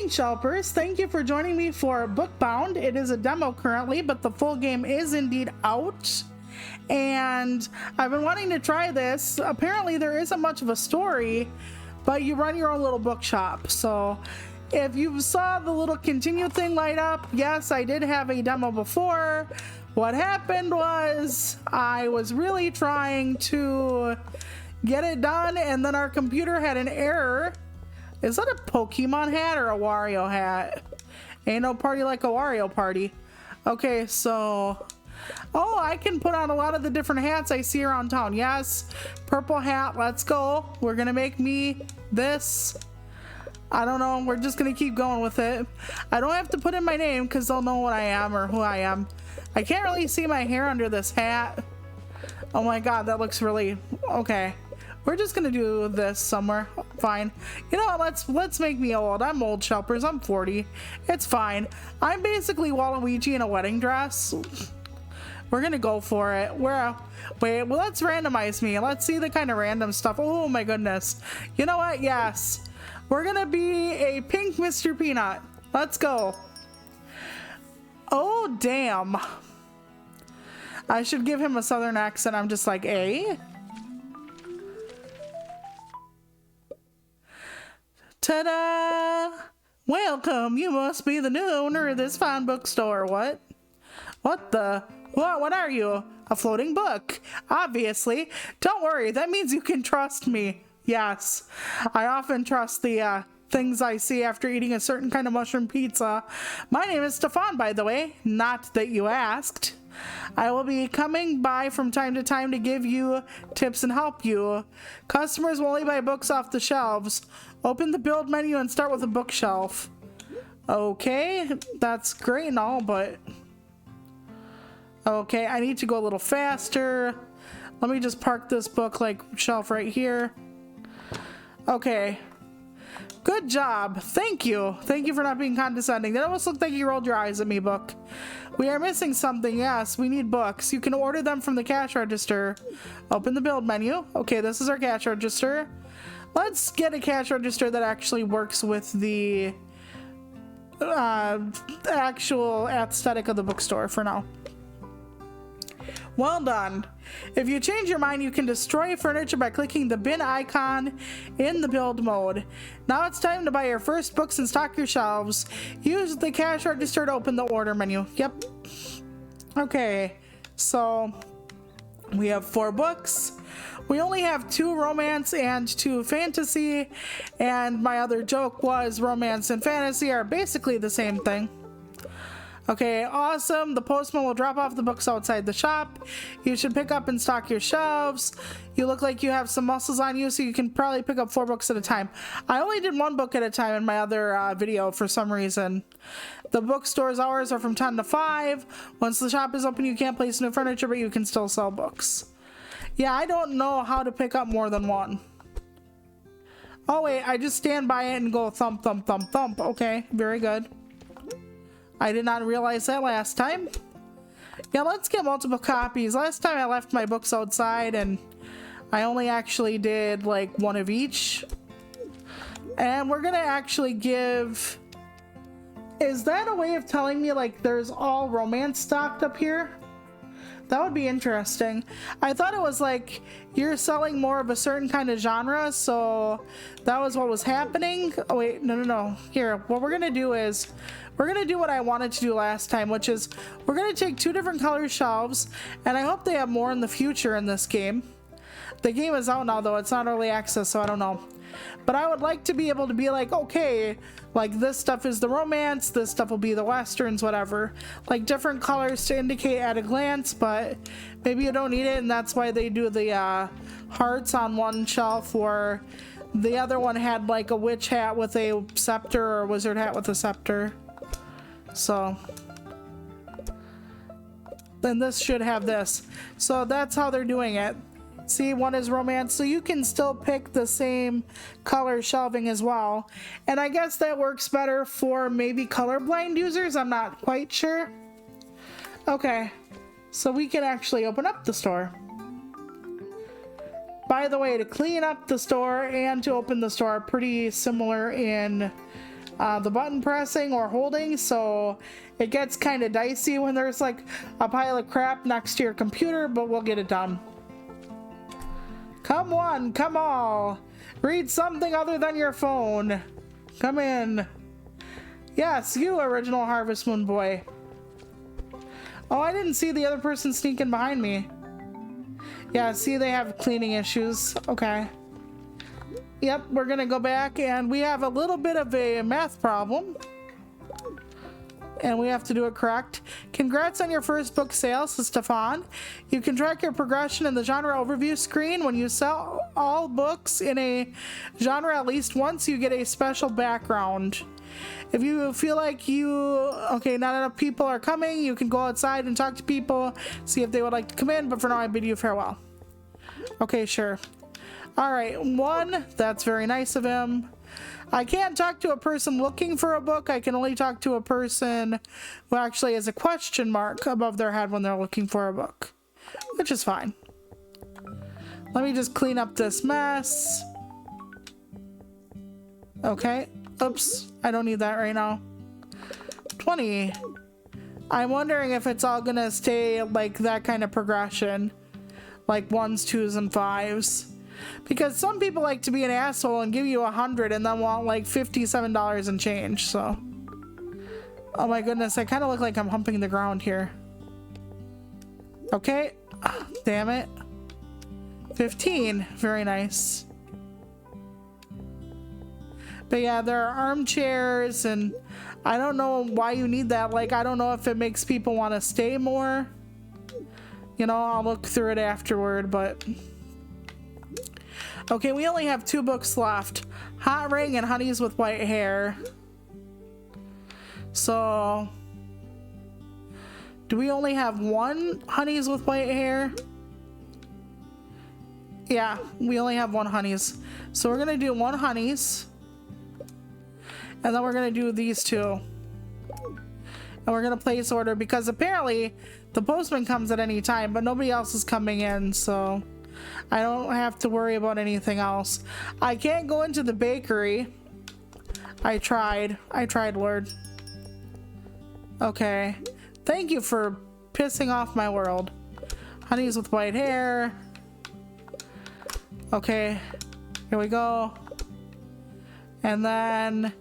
Greetings, Shelpers. Thank you for joining me for Bookbound. It is a demo currently, but the full game is indeed out. And I've been wanting to try this. Apparently there isn't much of a story, but you run your own little bookshop. So if you saw the little continue thing light up, yes, I did have a demo before. What happened was I was really trying to get it done, and then our computer had an error. Is that a Pokemon hat or a Wario hat? Ain't no party like a Wario party. Okay, so... Oh, I can put on a lot of the different hats I see around town. Yes, purple hat, let's go. We're gonna make me this. I don't know, we're just gonna keep going with it. I don't have to put in my name because they'll know what I am or who I am. I can't really see my hair under this hat. Oh my god, that looks really... Okay. We're just gonna do this somewhere. Fine. You know what? Let's make me old. I'm old, Shelpers. I'm 40. It's fine. I'm basically Waluigi in a wedding dress. We're gonna go for it. Wait, well, let's randomize me. Let's see the kind of random stuff. Oh my goodness. You know what? Yes. We're gonna be a pink Mr. Peanut. Let's go. Oh, damn. I should give him a southern accent. I'm just like, eh? Ta-da! Welcome, you must be the new owner of this fine bookstore. What? What the? What are you? A floating book? Obviously. Don't worry, that means you can trust me. Yes. I often trust the things I see after eating a certain kind of mushroom pizza. My name is Stefan, by the way. Not that you asked. I will be coming by from time to time to give you tips and help you. Customers will only buy books off the shelves. Open the build menu and start with a bookshelf. Okay, that's great and all, but... Okay, I need to go a little faster. Let me just park this book like shelf right here. Okay. Good job. Thank you. Thank you for not being condescending. That almost looked like you rolled your eyes at me, book. We are missing something. Yes, we need books. You can order them from the cash register. Open the build menu. Okay, this is our cash register. Let's get a cash register that actually works with the actual aesthetic of the bookstore for now. Well done. If you change your mind, you can destroy furniture by clicking the bin icon in the build mode. Now it's time to buy your first books and stock your shelves. Use the cash register to open the order menu. Yep. Okay, so we have 4 books. We only have 2 romance and 2 fantasy, and my other joke was romance and fantasy are basically the same thing. Okay, awesome. The postman will drop off the books outside the shop. You should pick up and stock your shelves. You look like you have some muscles on you, so you can probably pick up 4 books at a time. I only did 1 book at a time in my other video for some reason. The bookstore's hours are from 10 to 5. Once the shop is open, you can't place new furniture, but you can still sell books. Yeah, I don't know how to pick up more than 1. Oh wait, I just stand by it and go thump, thump, thump, thump. Okay, very good. I did not realize that last time. Yeah, let's get multiple copies. Last time I left my books outside and I only actually did like 1 of each. And we're gonna actually give... Is that a way of telling me like there's all romance stocked up here? That would be interesting. I thought it was like you're selling more of a certain kind of genre, so that was what was happening. Oh wait, no. Here, what we're gonna do is we're gonna do what I wanted to do last time, which is we're gonna take 2 different color shelves, and I hope they have more in the future in this game. The game is out now though, it's not early access, so I don't know. But I would like to be able to be like, okay, like this stuff is the romance, this stuff will be the westerns, whatever. Like different colors to indicate at a glance, but maybe you don't need it, and that's why they do the hearts on one shelf, or the other one had like a witch hat with a scepter or a wizard hat with a scepter. So then this should have this. So that's how they're doing it. See, 1 is romance, so you can still pick the same color shelving as well. And I guess that works better for maybe colorblind users, I'm not quite sure. Okay, so we can actually open up the store. By the way, to clean up the store and to open the store are pretty similar in the button pressing or holding, so it gets kind of dicey when there's like a pile of crap next to your computer, but we'll get it done. Come one, come all. Read something other than your phone. Come in. Yes, you, original Harvest Moon boy. Oh, I didn't see the other person sneaking behind me. Yeah, see, they have cleaning issues. Okay. Yep, we're gonna go back, and we have a little bit of a math problem. And we have to do it correct. Congrats on your first book sale, says Stefan. You can track your progression in the genre overview screen. When you sell all books in a genre at least once, you get a special background. If you feel like not enough people are coming, you can go outside and talk to people, see if they would like to come in, but for now I bid you farewell. Okay, sure. All right, 1, that's very nice of him. I can't talk to a person looking for a book. I can only talk to a person who actually has a question mark above their head when they're looking for a book, which is fine. Let me just clean up this mess. Okay. Oops, I don't need that right now. 20. I'm wondering if it's all gonna stay like that kind of progression. Like 1s, 2s, and 5s. Because some people like to be an asshole and give you 100 and then want like $57 and change, so. Oh my goodness, I kind of look like I'm humping the ground here. Okay, damn it. 15, very nice. But yeah, there are armchairs, and I don't know why you need that. Like, I don't know if it makes people want to stay more. You know, I'll look through it afterward, but... Okay, we only have 2 books left. Hot Ring and Honeys with White Hair. So... do we only have 1 Honeys with White Hair? Yeah, we only have 1 Honeys. So we're gonna do 1 Honeys. And then we're gonna do these 2. And we're gonna place order because apparently the postman comes at any time, but nobody else is coming in, so I don't have to worry about anything else. I can't go into the bakery. I tried, Lord. Okay. Thank you for pissing off my world. Honeys with White Hair. Okay. Here we go. And then...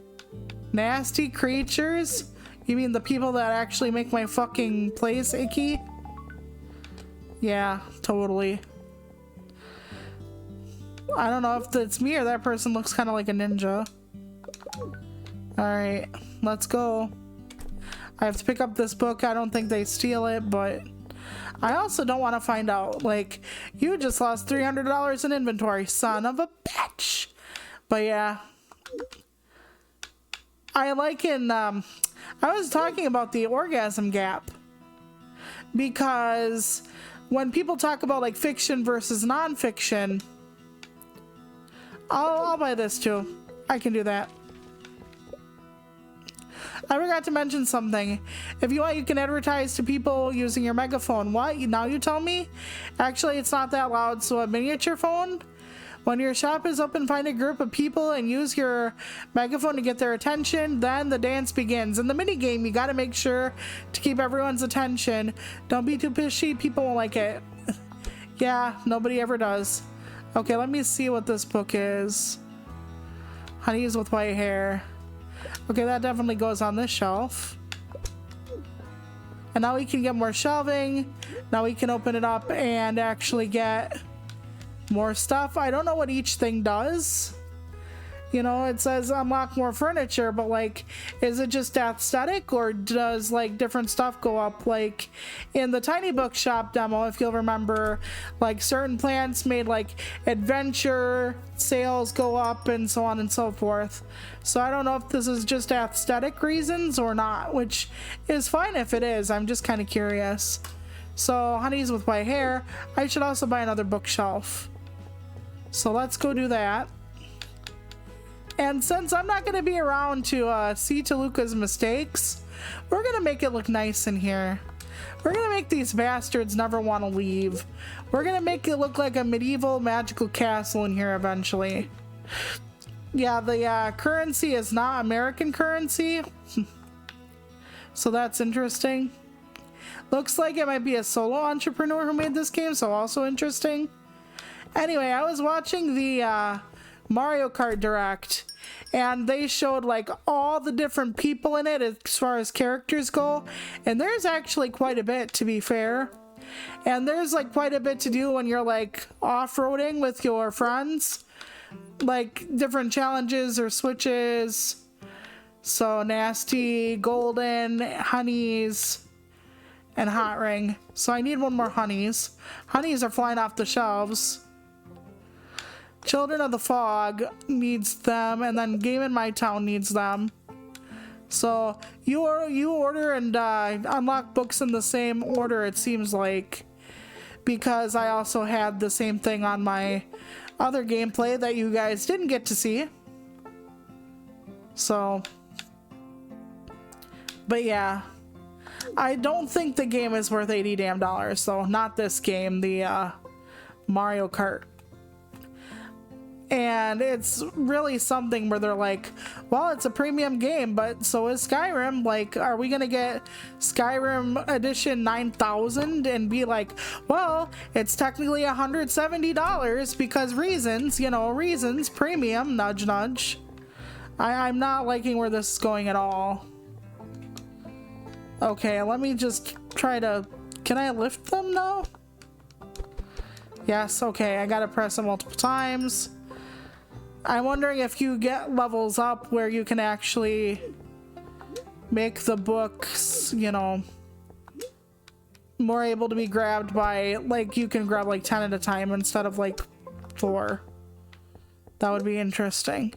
Nasty creatures? You mean the people that actually make my fucking place icky? Yeah, totally. I don't know if it's me or that person looks kind of like a ninja. Alright, let's go. I have to pick up this book. I don't think they steal it, but I also don't want to find out. Like, you just lost $300 in inventory, son of a bitch. But yeah. I was talking about the orgasm gap, because when people talk about like fiction versus non-fiction, I'll buy this too. I can do that. I forgot to mention something. If you want, you can advertise to people using your megaphone. What? Now you tell me? Actually, it's not that loud, so a miniature phone? When your shop is open, find a group of people and use your megaphone to get their attention. Then the dance begins. In the minigame, you gotta make sure to keep everyone's attention. Don't be too pushy, people won't like it. Yeah, nobody ever does. Okay, let me see what this book is. Honeys with White Hair. Okay, that definitely goes on this shelf. And now we can get more shelving. Now we can open it up and actually get more stuff. I don't know what each thing does. You know, it says unlock more furniture, but like, is it just aesthetic, or does like different stuff go up? Like in the Tiny Bookshop demo, if you'll remember, like certain plants made like adventure sales go up and so on and so forth. So I don't know if this is just aesthetic reasons or not, which is fine if it is. I'm just kind of curious. So Honeys with White Hair. I should also buy another bookshelf. So let's go do that. And since I'm not going to be around to see Toluca's mistakes, we're going to make it look nice in here. We're going to make these bastards never want to leave. We're going to make it look like a medieval magical castle in here eventually. Yeah, the currency is not American currency. So that's interesting. Looks like it might be a solo entrepreneur who made this game, so also interesting. Anyway, I was watching the Mario Kart Direct, and they showed like all the different people in it as far as characters go, and there's actually quite a bit, to be fair. And there's like quite a bit to do when you're like off-roading with your friends, like different challenges or switches. So Nasty, Golden, Honeys, and Hot Ring. So I need one more Honeys. Honeys are flying off the shelves. Children of the Fog needs them, and then Game in My Town needs them. So you order and unlock books in the same order, it seems like, because I also had the same thing on my other gameplay that you guys didn't get to see. So, but yeah, I don't think the game is worth $80 damn, so not this game, the Mario Kart. And it's really something where they're like, well, it's a premium game, but so is Skyrim. Like, are we gonna get Skyrim Edition 9000 and be like, well, it's technically $170 because reasons, you know, reasons, premium, nudge, nudge. I'm not liking where this is going at all. Okay, let me just try to, can I lift them now? Yes, okay, I gotta press it multiple times. I'm wondering if you get levels up where you can actually make the books, you know, more able to be grabbed by, like, you can grab like 10 at a time instead of like 4. That would be interesting.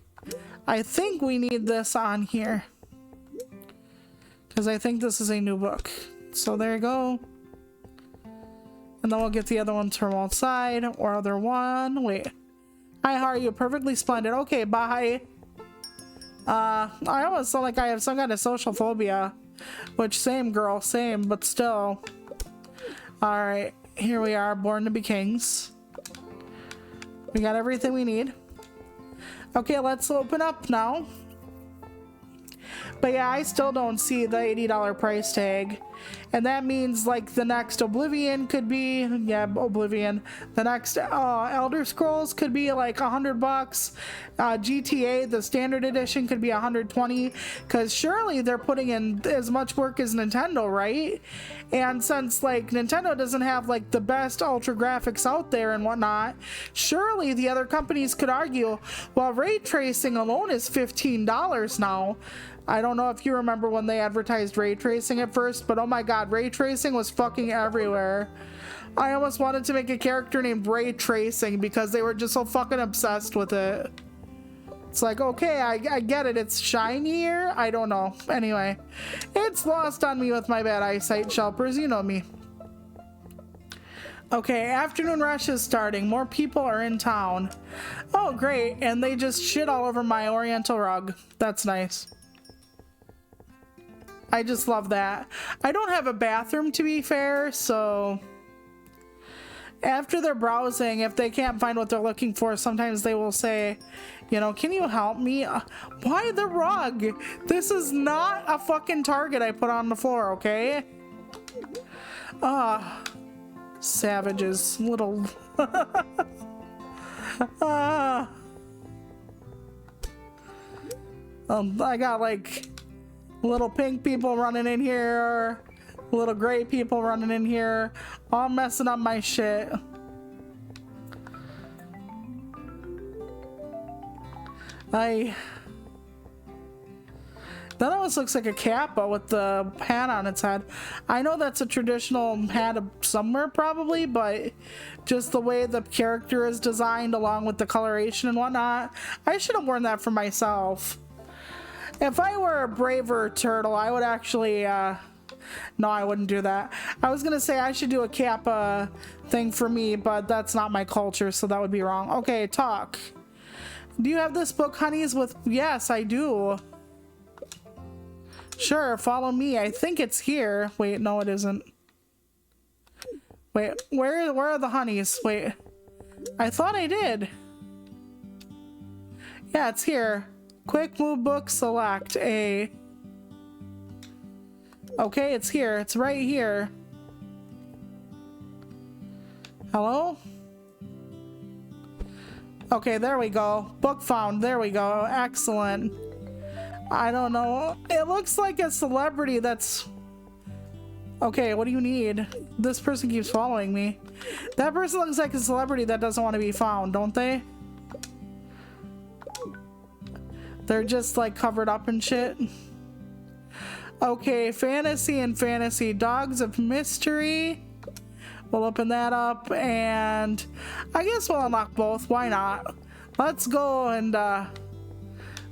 I think we need this on here, because I think this is a new book. So there you go. And then we'll get the other ones from outside, or other one. Wait. Hi, how are you? Perfectly splendid. Okay, bye. I almost feel like I have some kind of social phobia. Which, same girl, same, but still. Alright, here we are, born to be kings. We got everything we need. Okay, let's open up now. But yeah, I still don't see the $80 price tag. And that means like the next Oblivion could be, yeah, Oblivion. The next Elder Scrolls could be like $100. GTA, the standard edition, could be $120. Because surely they're putting in as much work as Nintendo, right? And since like Nintendo doesn't have like the best ultra graphics out there and whatnot, surely the other companies could argue, well, ray tracing alone is $15 now. I don't know if you remember when they advertised ray tracing at first, but oh my god, ray tracing was fucking everywhere. I almost wanted to make a character named Ray Tracing because they were just so fucking obsessed with it. It's like, okay, I get it, it's shinier? I don't know. Anyway, it's lost on me with my bad eyesight, Shelpers, you know me. Okay, afternoon rush is starting. More people are in town. Oh, great, and they just shit all over my oriental rug. That's nice. I just love that. I don't have a bathroom, to be fair, so after they're browsing, if they can't find what they're looking for, sometimes they will say, you know, can you help me? Why the rug? This is not a fucking Target I put on the floor, okay? Savages. Little... I got like little pink people running in here, little gray people running in here, all messing up my shit. That almost looks like a Kappa with the hat on its head. I know that's a traditional hat of somewhere probably, but just the way the character is designed along with the coloration and whatnot, I should have worn that for myself. If I were a braver turtle, I would actually, no, I wouldn't do that. I was gonna say I should do a Kappa thing for me, but that's not my culture, so that would be wrong. Okay, talk. Do you have this book, Honeys, with... Yes, I do. Sure, follow me. I think it's here. Wait, no, it isn't. Wait, where are the Honeys? Wait, I thought I did. Yeah, it's here. Quick move book, select A. Okay, it's here. It's right here. Hello? Okay, there we go. Book found. There we go. Excellent. I don't know. It looks like a celebrity that's... Okay, what do you need? This person keeps following me. That person looks like a celebrity that doesn't want to be found, don't they? They're just like covered up and shit. Okay, fantasy and fantasy. Dogs of Mystery. We'll open that up and I guess we'll unlock both. Why not? Let's go and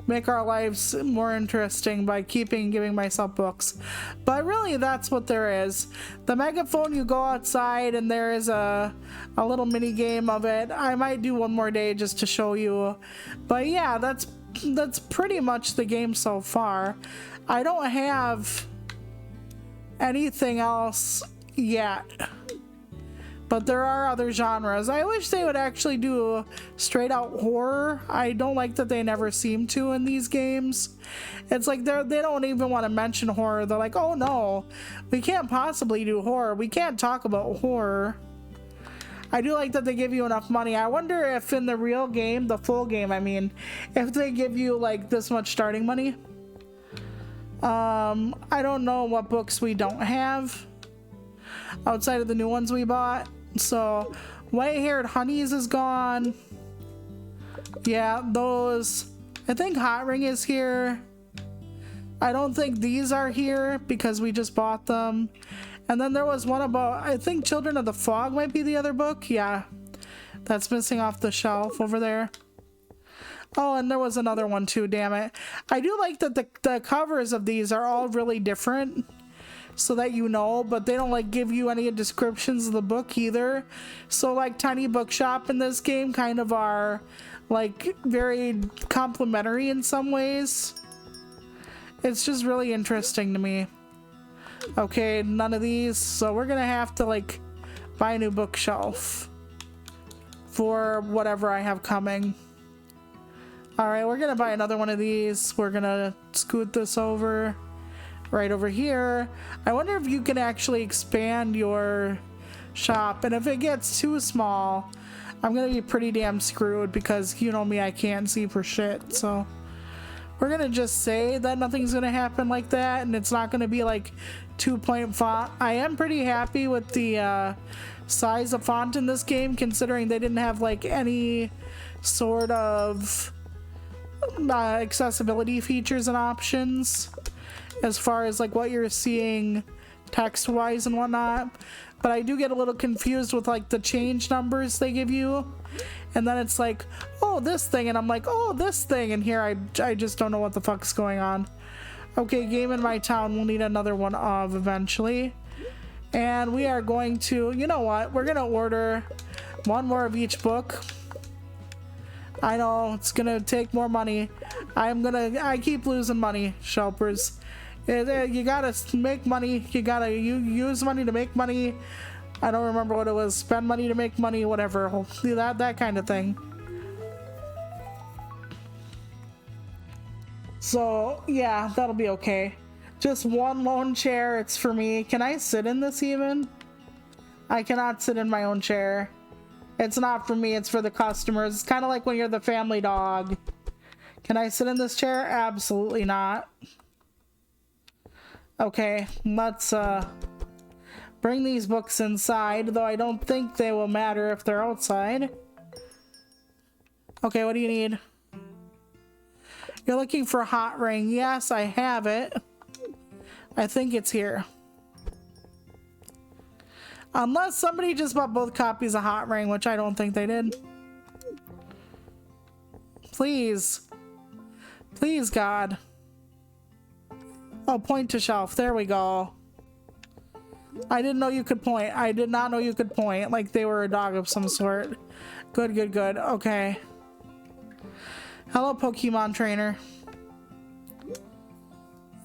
make our lives more interesting by giving myself books. But really, that's what there is. The megaphone, you go outside and there is a little mini game of it. I might do one more day just to show you. But yeah, that's pretty much the game so far. I don't have anything else yet. But there are other genres. I wish they would actually do straight out horror. I don't like that they never seem to in these games. It's like they don't even want to mention horror. They're like, oh no, we can't possibly do horror. We can't talk about horror. I do like that they give you enough money. I wonder if in the real game, the full game, I mean, if they give you like this much starting money. I don't know what books we don't have outside of the new ones we bought. So white-haired honeys is gone. Yeah, those. I think Hot Ring is here. I don't think these are here because we just bought them. And then there was one about, I think Children of the Fog might be the other book. Yeah, that's missing off the shelf over there. Oh, and there was another one too, damn it. I do like that the covers of these are all really different, so that you know, but they don't like give you any descriptions of the book either. So like Tiny Bookshop in this game kind of are like very complimentary in some ways. It's just really interesting to me. Okay, none of these, so we're gonna have to like buy a new bookshelf for whatever I have coming. All right, we're gonna buy another one of these. We're gonna scoot this over right over here. I wonder if you can actually expand your shop, and if it gets too small, I'm gonna be pretty damn screwed because you know me, I can't see for shit. So we're gonna just say that nothing's gonna happen like that, and it's not gonna be like 2-point font. I am pretty happy with the size of font in this game, considering they didn't have like any sort of accessibility features and options as far as like what you're seeing text wise and whatnot. But I do get a little confused with like the change numbers they give you, and then it's like, oh, this thing, and I'm like, oh, this thing, and here I just don't know what the fuck's going on. Okay, Game in My Town, we'll need another one of eventually, and we are going to, you know what, we're gonna order one more of each book. I know it's gonna take more money. I keep losing money, Shelpers. You gotta make money. You gotta use money to make money. I don't remember what it was. Spend money to make money, whatever. That kind of thing. So yeah, that'll be okay. Just one lone chair. It's for me. Can I sit in this even? I cannot sit in my own chair. It's not for me. It's for the customers. It's kind of like when you're the family dog. Can I sit in this chair? Absolutely not. Okay, let's bring these books inside, though I don't think they will matter if they're outside. Okay, what do you need? You're looking for Hot Ring. Yes, I have it. I think it's here. Unless somebody just bought both copies of Hot Ring, which I don't think they did. Please. Please, God. Oh, point to shelf. There we go. I didn't know you could point. I did not know you could point. Like they were a dog of some sort. Good, good, good. Okay. Hello, Pokemon trainer.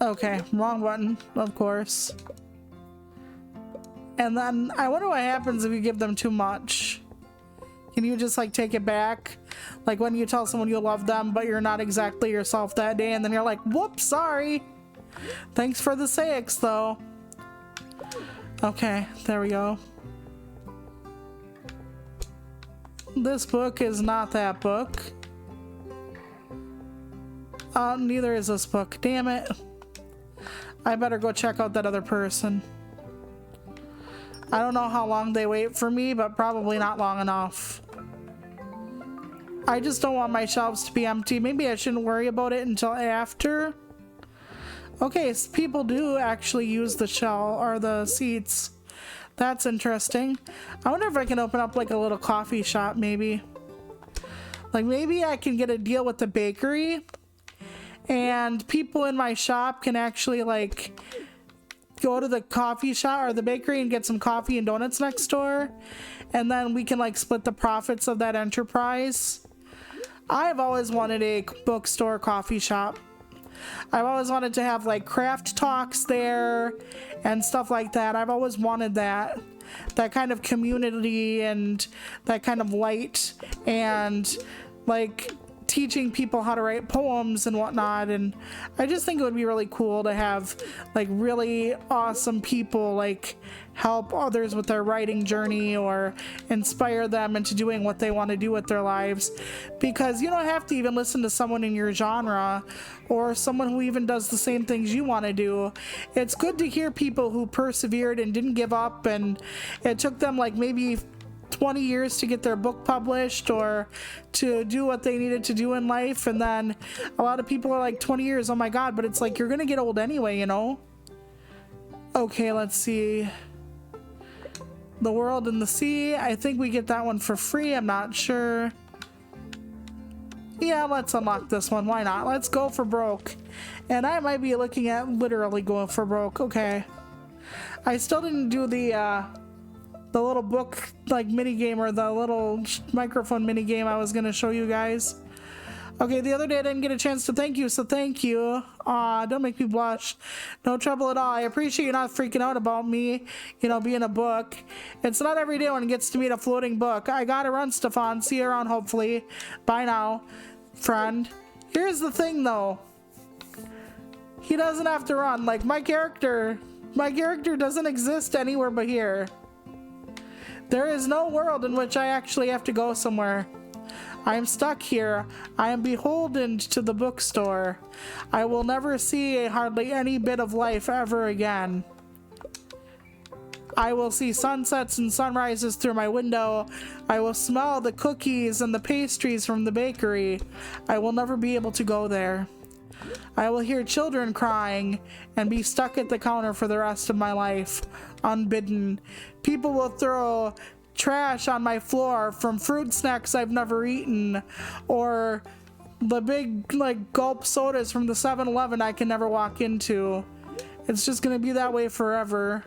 Okay, wrong button, of course. And then I wonder what happens if you give them too much. Can you just like take it back? Like when you tell someone you love them, but you're not exactly yourself that day, and then you're like, whoops, sorry. Thanks for the sayix though. Okay, there we go. This book is not that book. Neither is this book. Damn it. I better go check out that other person. I don't know how long they wait for me, but probably not long enough. I just don't want my shelves to be empty. Maybe I shouldn't worry about it until after. Okay, so people do actually use the shell or the seats. That's interesting. I wonder if I can open up like a little coffee shop maybe. Like maybe I can get a deal with the bakery and people in my shop can actually like go to the coffee shop or the bakery and get some coffee and donuts next door, and then we can like split the profits of that enterprise. I've always wanted a bookstore coffee shop. I've always wanted to have like craft talks there and stuff like that. I've always wanted that kind of community and that kind of light and like teaching people how to write poems and whatnot. And I just think it would be really cool to have like really awesome people like help others with their writing journey or inspire them into doing what they want to do with their lives, because you don't have to even listen to someone in your genre or someone who even does the same things you want to do. It's good to hear people who persevered and didn't give up, and it took them like maybe 20 years to get their book published or to do what they needed to do in life. And then a lot of people are like 20 years, oh my god, but it's like you're gonna get old anyway, you know. Okay, let's see. The World and the Sea. I think we get that one for free. I'm not sure. Yeah, let's unlock this one. Why not? Let's go for broke. And I might be looking at literally going for broke. Okay. I still didn't do the little book like mini game or the little microphone mini game I was gonna show you guys. Okay, the other day I didn't get a chance to thank you, so thank you. Aw, don't make me blush. No trouble at all. I appreciate you not freaking out about me, you know, being a book. It's not every day one gets to meet a floating book. I gotta run, Stefan. See you around, hopefully. Bye now, friend. Here's the thing, though. He doesn't have to run. Like, my character doesn't exist anywhere but here. There is no world in which I actually have to go somewhere. I am stuck here. I am beholden to the bookstore. I will never see hardly any bit of life ever again. I will see sunsets and sunrises through my window. I will smell the cookies and the pastries from the bakery. I will never be able to go there. I will hear children crying and be stuck at the counter for the rest of my life, unbidden. People will throw trash on my floor from fruit snacks I've never eaten, or the big like gulp sodas from the 7-Eleven I can never walk into. It's just gonna be that way forever.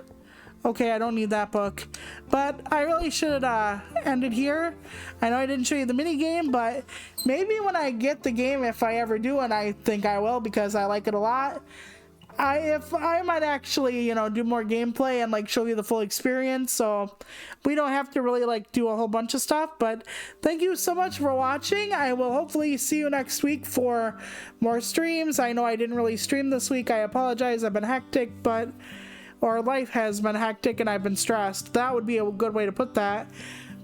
Okay, I don't need that book, but I really should end it here. I know I didn't show you the mini game, but maybe when I get the game, if I ever do, and I think I will because I like it a lot, if I might actually, you know, do more gameplay and like show you the full experience, so we don't have to really like do a whole bunch of stuff. But thank you so much for watching. I will hopefully see you next week for more streams. I know I didn't really stream this week. I apologize. I've been hectic, or life has been hectic and I've been stressed. That would be a good way to put that.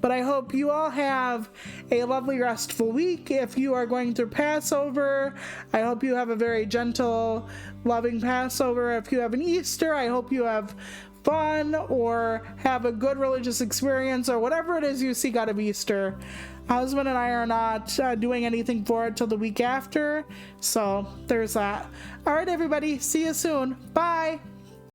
But I hope you all have a lovely, restful week. If you are going through Passover, I hope you have a very gentle, loving Passover. If you have an Easter, I hope you have fun or have a good religious experience or whatever it is you seek out of Easter. Husband and I are not doing anything for it till the week after. So there's that. All right, everybody. See you soon. Bye.